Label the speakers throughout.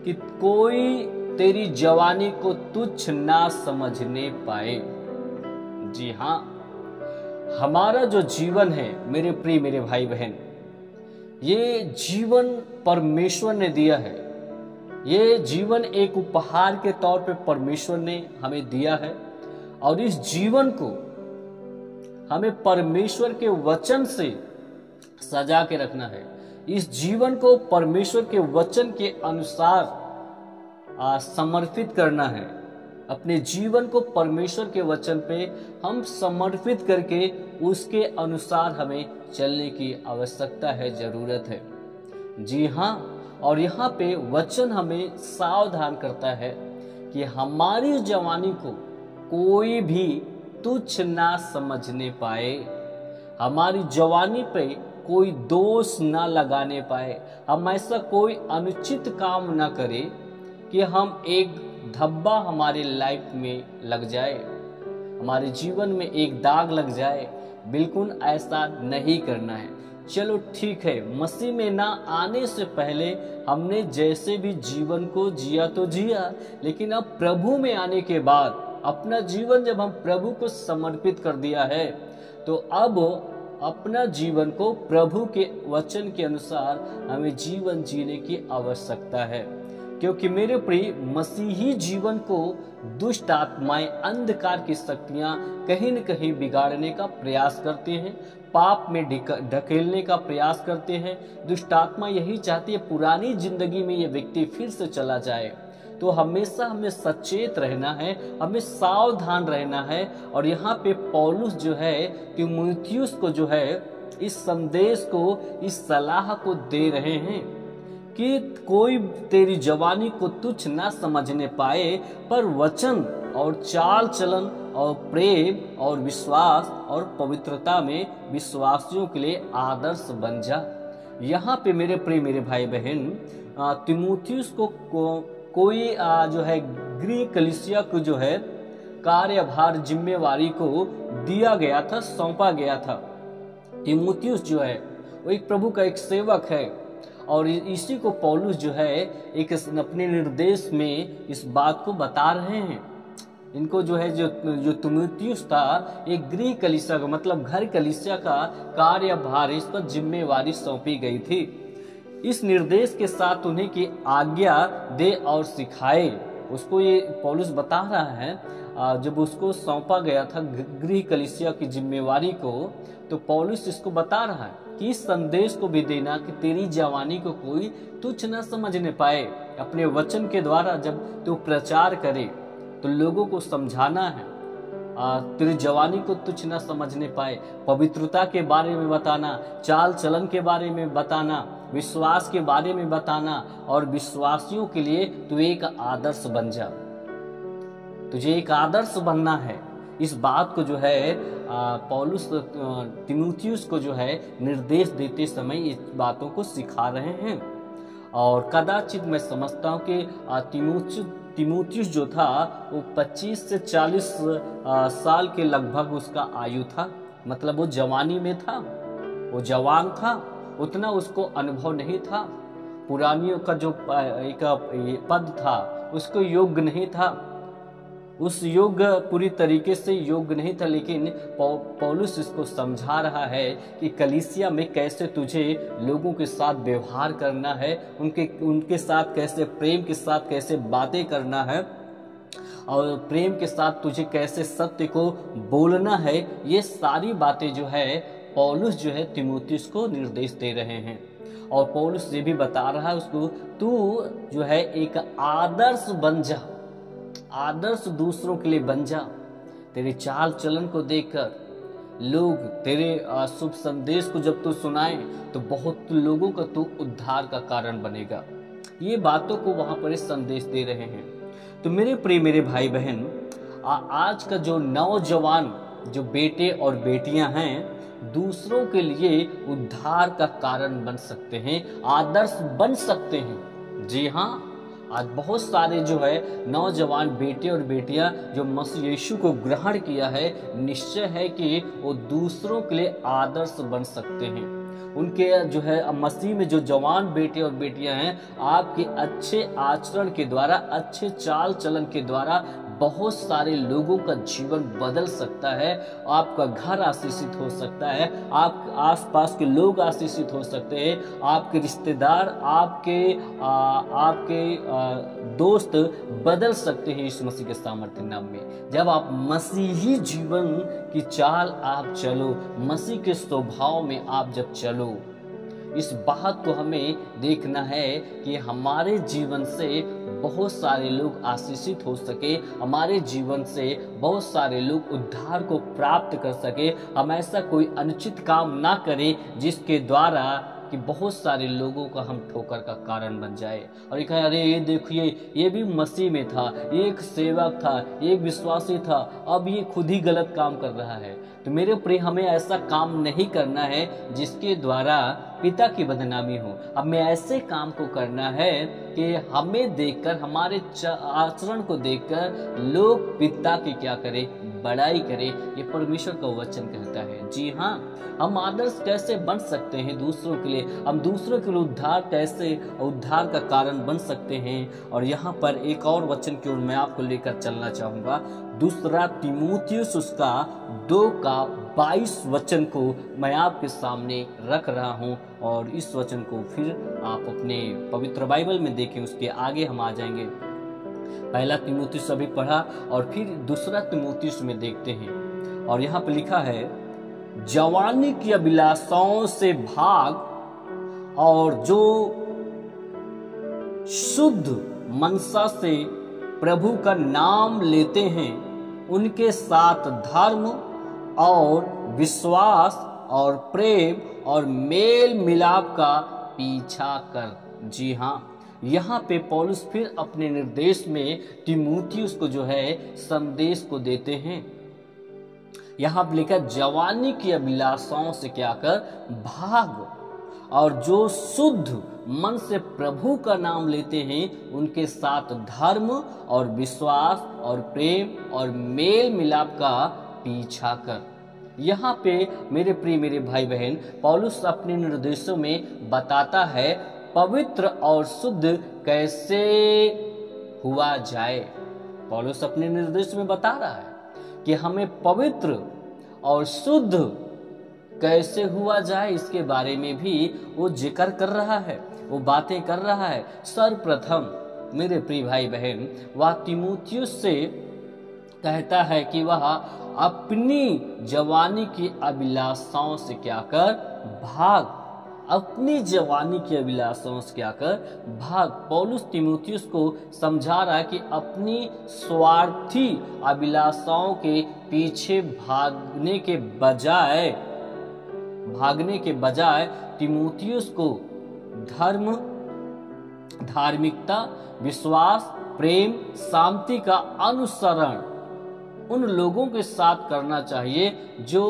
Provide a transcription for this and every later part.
Speaker 1: कि कोई तेरी जवानी को तुच्छ ना समझने पाए। जी हाँ, हमारा जो जीवन है मेरे प्रिय मेरे भाई बहन, ये जीवन परमेश्वर ने दिया है। ये जीवन एक उपहार के तौर पे परमेश्वर ने हमें दिया है, और इस जीवन को हमें परमेश्वर के वचन से सजा के रखना है। इस जीवन को परमेश्वर के वचन के अनुसार समर्पित करना है। अपने जीवन को परमेश्वर के वचन पे हम समर्पित करके उसके अनुसार हमें चलने की आवश्यकता है, जरूरत है। जी हाँ, और यहाँ पे वचन हमें सावधान करता है कि हमारी जवानी को कोई भी तुच्छ ना समझने पाए, हमारी जवानी पे कोई दोष ना लगाने पाए, हम ऐसा कोई अनुचित काम ना करें कि हम एक धब्बा हमारे लाइफ में लग जाए, हमारे जीवन में एक दाग लग जाए। बिल्कुल ऐसा नहीं करना है। चलो ठीक है, मसीह में ना आने से पहले हमने जैसे भी जीवन को जिया तो जिया, लेकिन अब प्रभु में आने के बाद अपना जीवन जब हम प्रभु को समर्पित कर दिया है, तो अब अपना जीवन को प्रभु के वचन के अनुसार हमें जीवन जीने की आवश्यकता है। क्योंकि मेरे प्रिय, मसीही जीवन को दुष्ट आत्माएं, अंधकार की शक्तियां कहीं न कहीं बिगाड़ने का प्रयास करते हैं, पाप में ढकेलने का प्रयास करते हैं। दुष्ट आत्मा यही चाहती है पुरानी जिंदगी में ये व्यक्ति फिर से चला जाए। तो हमेशा हमें सचेत रहना है, हमें सावधान रहना है। और यहाँ पे पौलुस जो है तीमुथियुस को जो है इस संदेश को, इस सलाह को दे रहे हैं कि कोई तेरी जवानी को तुच्छ ना समझने पाए, पर वचन और चाल चलन और प्रेम और विश्वास और पवित्रता में विश्वासियों के लिए आदर्श बन जा। यहाँ पे मेरे प्रिय मेरे भाई बहन, तीमुथियुस को कोई जो है गृह कलीसिया को जो है कार्यभार जिम्मेवारी को दिया गया था, सौंपा गया था। तीमुथियुस जो है वो एक प्रभु का एक सेवक है, और इसी को पौलुस जो है एक अपने निर्देश में इस बात को बता रहे हैं। इनको जो है जो तीमुथियुस था, एक गृह कलीसिया का मतलब घर कलीसिया का कार्यभार, इस पर जिम्मेवारी सौंपी गई थी। इस निर्देश के साथ उन्हें की आज्ञा दे और सिखाए, उसको ये पौलुस बता रहा है। जब उसको सौंपा गया था गृह कलीसिया की जिम्मेवारी को, तो पौलुस इसको बता रहा है कि इस संदेश को भी देना कि तेरी जवानी को कोई तुच्छ न समझने पाए। अपने वचन के द्वारा जब तू प्रचार करे तो लोगों को समझाना है, तेरी जवानी को तुच्छ न समझने पाए। पवित्रता के बारे में बताना, चाल चलन के बारे में बताना, विश्वास के बारे में बताना, और विश्वासियों के लिए तू एक आदर्श बन जा। तुझे एक आदर्श बनना है। इस बात को जो है पौलुस तीमुथियुस को जो है निर्देश देते समय इस बातों को सिखा रहे हैं। और कदाचित मैं समझता हूँ कि तीमुथियुस जो था वो 25 से 40 साल के लगभग उसका आयु था, मतलब वो जवानी में था, वो जवान था, उतना उसको अनुभव नहीं था। पुरानियों का जो एक पद था उसको योग्य नहीं था, उस योग्य पूरी तरीके से योग्य नहीं था। लेकिन पौलुस इसको समझा रहा है कि कलीसिया में कैसे तुझे लोगों के साथ व्यवहार करना है, उनके साथ कैसे प्रेम के साथ कैसे बातें करना है, और प्रेम के साथ तुझे कैसे सत्य को बोलना है। ये सारी बातें जो है पौलुस जो है तीमुथियुस को निर्देश दे रहे हैं। और पौलुस ये भी बता रहा है उसको, तू जो है एक आदर्श बन जा, आदर्श दूसरों के लिए बन जा। तेरे चाल चलन को देखकर लोग तेरे शुभ संदेश को जब तू सुनाए तो बहुत लोगों का तू उद्धार का कारण बनेगा। ये बातों को वहां पर संदेश दे रहे हैं। तो मेरे प्रिय मेरे भाई बहन, आज का जो नौजवान जो बेटे और बेटियां हैं, दूसरों के लिए उद्धार का कारण बन सकते हैं, आदर्श बन सकते हैं। जी हाँ, आज बहुत सारे जो है नौजवान बेटे और बेटियां जो मसीह यीशु को ग्रहण किया है, निश्चय है कि वो दूसरों के लिए आदर्श बन सकते हैं। उनके जो है मसीह में जो जवान बेटे और बेटियां हैं, आपके अच्छे आचरण के द्वारा, अच्छे चाल चलन के द्वारा बहुत सारे लोगों का जीवन बदल सकता है। आपका घर आशीषित हो सकता है, आप आसपास के लोग आशीषित हो सकते हैं, आपके रिश्तेदार, आपके दोस्त बदल सकते हैं इस मसीह के सामर्थ्य नाम में। जब आप मसीही जीवन की चाल आप चलो, मसीह के स्वभाव में आप जब चलो, इस बात को हमें देखना है कि हमारे जीवन से बहुत सारे लोग आशीषित हो सके, हमारे जीवन से बहुत सारे लोग उद्धार को प्राप्त कर सके। हम ऐसा कोई अनुचित काम ना करें जिसके द्वारा कि बहुत सारे लोगों का हम ठोकर का कारण बन जाए और ये कहें, अरे ये देखिए ये भी मसीह में था, ये एक सेवक था, ये एक विश्वासी था, अब ये खुद ही गलत काम कर रहा है। तो मेरे प्रिय, हमें ऐसा काम नहीं करना है जिसके द्वारा पिता की बदनामी हो। अब मैं ऐसे काम को करना है कि हमें देखकर, हमारे आचरण को देखकर लोग पिता की क्या करें, बड़ाई करें। ये परमेश्वर का वचन कहता है। जी हाँ, हम आदर्श कैसे बन सकते हैं दूसरों के लिए, हम दूसरों के लिए उद्धार का कारण बन सकते हैं। और यहाँ पर एक और वचन की ओर मैं आपको लेकर चलना चाहूंगा। दूसरा तीमुथियुस उसका 2:22 वचन को मैं आपके सामने रख रहा हूँ और इस वचन को फिर आप अपने पवित्र बाइबल में देखें, उसके आगे हम आ जाएंगे। पहला तीमुथियुस अभी पढ़ा और फिर दूसरा तीमुथियुस में देखते हैं और यहाँ पर लिखा है, जवानी की अभिलाषाओं से भाग और जो शुद्ध मनसा से प्रभु का नाम लेते हैं उनके साथ धर्म और विश्वास और प्रेम और मेल मिलाप का पीछा कर। जी हाँ, यहाँ पे पौलुस फिर अपने निर्देश में तीमुथियुस को जो है संदेश को देते हैं। यहाँ पर लिखा, जवानी की अभिलाषाओं से क्या कर, भाग और जो शुद्ध मन से प्रभु का नाम लेते हैं उनके साथ धर्म और विश्वास और प्रेम और मेल मिलाप का पीछा कर। यहाँ पे मेरे प्रिय मेरे भाई बहन, पौलुस अपने निर्देशों में बताता है पवित्र और शुद्ध कैसे हुआ जाए। पौलुस अपने निर्देश में बता रहा है कि हमें पवित्र और शुद्ध कैसे हुआ जाए, इसके बारे में भी वो जिक्र कर रहा है, वो बातें कर रहा है। सर्वप्रथम मेरे प्रिय भाई बहन, वह तीमुथियुस से कहता है कि वह अपनी जवानी की अभिलाषाओं से क्या कर, भाग। अपनी जवानी की अभिलाषाओं से क्या कर, भाग। पौलुस तीमुथियुस को समझा रहा है कि अपनी स्वार्थी अभिलाषाओं के पीछे भागने के बजाय तीमुथियुस को धर्म, धार्मिकता, विश्वास, प्रेम, शांति का अनुसरण उन लोगों के साथ करना चाहिए जो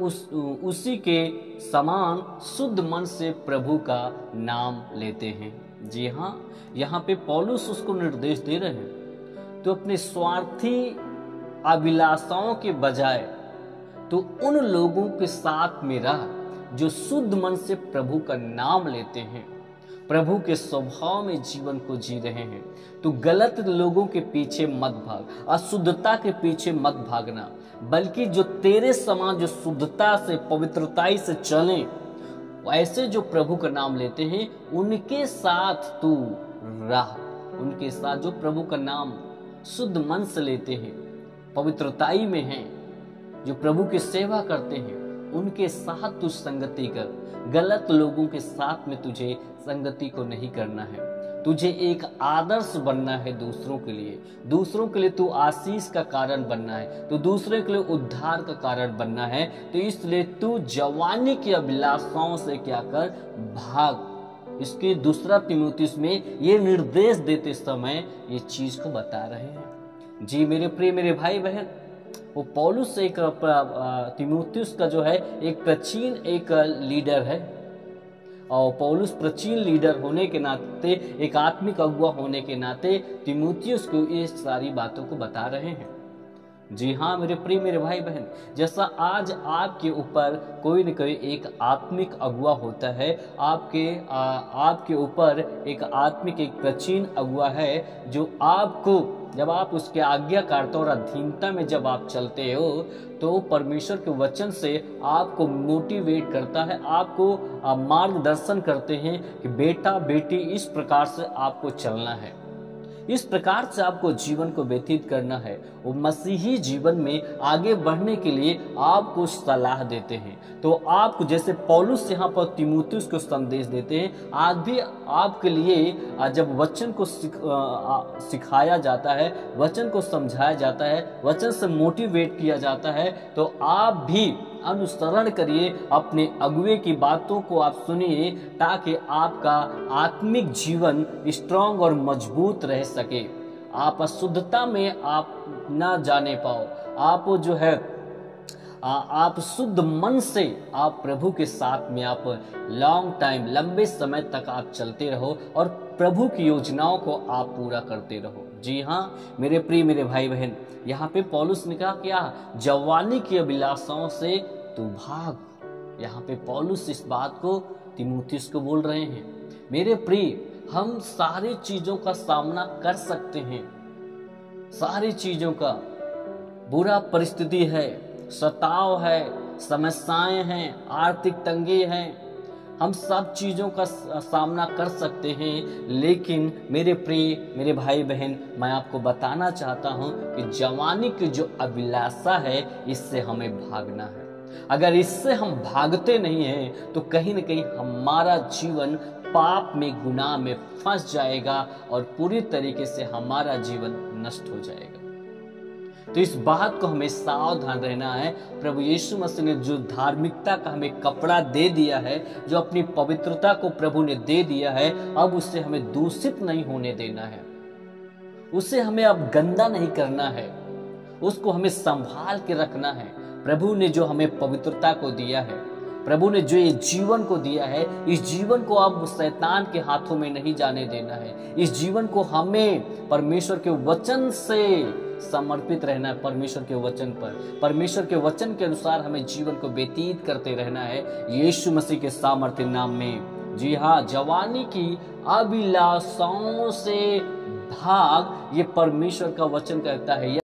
Speaker 1: उसी के समान शुद्ध मन से प्रभु का नाम लेते हैं। जी हाँ, यहाँ पे पौलुस उसको निर्देश दे रहे हैं, तो अपने स्वार्थी अभिलाषाओं के बजाय तो उन लोगों के साथ में रह जो शुद्ध मन से प्रभु का नाम लेते हैं, प्रभु के स्वभाव में जीवन को जी रहे हैं। तो गलत लोगों के पीछे मत भाग, अशुद्धता के पीछे मत भागना, बल्कि जो तेरे समान जो शुद्धता से, पवित्रताई से चले, ऐसे जो प्रभु का नाम लेते हैं उनके साथ तू रह। उनके साथ जो प्रभु का नाम शुद्ध मन से लेते हैं, पवित्रताई में हैं, जो प्रभु की सेवा करते हैं, उनके साथ तू संगति कर। गलत लोगों के साथ में तुझे संगति को नहीं करना है। तुझे एक आदर्श बनना है दूसरों के लिए तू आशीष का कारण बनना है, तो दूसरे के लिए उद्धार का कारण बनना है। तो इसलिए तू जवानी की अभिलाषाओं से क्या कर, भाग। इसके दूसरा तीमुथियुस में ये निर्देश देते समय ये चीज को बता रहे हैं। जी मेरे प्रिय मेरे भाई बहन, वो पौलुस एक तीमुथियुस का जो है एक प्राचीन एक लीडर है, और पौलुस प्राचीन लीडर होने के नाते, एक आत्मिक अगुआ होने के नाते तीमुथियुस को ये सारी बातों को बता रहे हैं। जी हाँ मेरे प्रिय मेरे भाई बहन, जैसा आज आपके ऊपर कोई न कोई एक आत्मिक अगुआ होता है, आपके ऊपर एक आत्मिक एक प्राचीन अगुआ है जो आपको, जब आप उसके आज्ञाकारिता और अधीनता में जब आप चलते हो तो परमेश्वर के वचन से आपको मोटिवेट करता है, आपको मार्गदर्शन करते हैं कि बेटा बेटी इस प्रकार से आपको चलना है, इस प्रकार से आपको जीवन को व्यतीत करना है। वो मसीही जीवन में आगे बढ़ने के लिए आपको सलाह देते हैं। तो आपको जैसे पौलुस यहाँ पर तीमुथियुस को संदेश देते हैं, आज भी आपके लिए जब वचन को सिखाया जाता है, वचन को समझाया जाता है, वचन से मोटिवेट किया जाता है, तो आप भी अनुसरण करिए, अपने अगुए की बातों को आप सुनिए, ताकि आपका आत्मिक जीवन स्ट्रांग और मजबूत रह सके, आप अशुद्धता में आप ना जाने पाओ, आप जो है आप शुद्ध मन से आप प्रभु के साथ में आप लॉन्ग टाइम, लंबे समय तक आप चलते रहो और प्रभु की योजनाओं को आप पूरा करते रहो। जी हाँ मेरे प्रिय मेरे भाई बहन, यहाँ पे पौलुस ने कहा क्या, जवानी की अभिलाषाओं से तू भाग। यहाँ पे पौलुस इस बात को तीमुथियुस को बोल रहे हैं। मेरे प्रिय, हम सारी चीजों का सामना कर सकते हैं, सारी चीजों का, बुरा परिस्थिति है, सताव है, समस्याएं हैं, आर्थिक तंगी है, हम सब चीजों का सामना कर सकते हैं। लेकिन मेरे प्रिय मेरे भाई बहन, मैं आपको बताना चाहता हूं कि जवानी की जो अभिलाषा है, इससे हमें भागना है। अगर इससे हम भागते नहीं हैं तो कहीं न कहीं हमारा जीवन पाप में, गुनाह में फंस जाएगा और पूरी तरीके से हमारा जीवन नष्ट हो जाएगा। तो इस बात को हमें सावधान रहना है। प्रभु यीशु मसीह ने जो धार्मिकता का हमें कपड़ा दे दिया है, जो अपनी पवित्रता को प्रभु ने दे दिया है, अब उससे हमें दूषित नहीं होने देना है, उसे हमें अब गंदा नहीं करना है, उसको हमें संभाल के रखना है। प्रभु ने जो हमें पवित्रता को दिया है, प्रभु ने जो ये जीवन को दिया है, इस जीवन को अब शैतान के हाथों में नहीं जाने देना है। इस जीवन को हमें परमेश्वर के वचन से समर्पित रहना है, परमेश्वर के वचन पर, परमेश्वर के वचन के अनुसार हमें जीवन को व्यतीत करते रहना है, यीशु मसीह के सामर्थ्य नाम में। जी हाँ, जवानी की अभिलाषाओं से भाग, ये परमेश्वर का वचन कहता है।